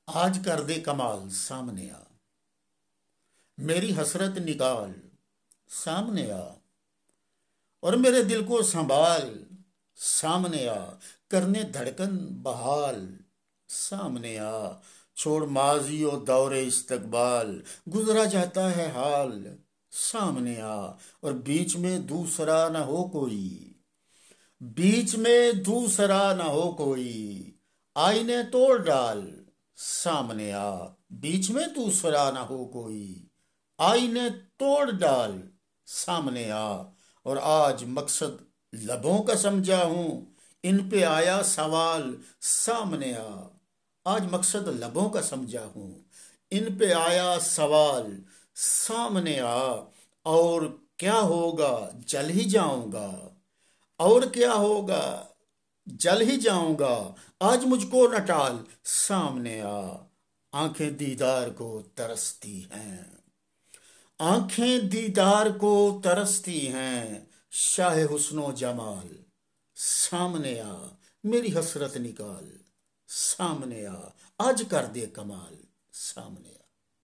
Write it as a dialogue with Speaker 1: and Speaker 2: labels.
Speaker 1: آج کر دے کمال سامنے آ، میری حسرت نکال سامنے آ، اور میرے دل کو سنبھال سامنے آ، کرنے دھڑکن بحال سامنے آ، چھوڑ ماضی و دور استقبال، گزرا جاتا ہے حال سامنے آ، اور بیچ میں دوسرا نہ ہو کوئی، بیچ میں دوسرا نہ ہو کوئی، آئینے توڑ ڈال سامنے آ، بیچ میں دوسرا نہ ہو کوئی، آئینے توڑ ڈال سامنے آ، اور آج مقصد لبوں کا سمجھا ہوں، ان پہ آیا سوال سامنے آ، آج مقصد لبوں کا سمجھا ہوں، ان پہ آیا سوال سامنے آ، اور کیا ہوگا جل ہی جاؤں گا، اور کیا ہوگا جل ہی جاؤں گا، آج مجھ کو نہ ٹال سامنے آ، آنکھیں دیدار کو ترستی ہیں، آنکھیں دیدار کو ترستی ہیں، شاہ حسن و جمال سامنے آ، میری حسرت نکال سامنے آ، آج کر دے کمال سامنے آ۔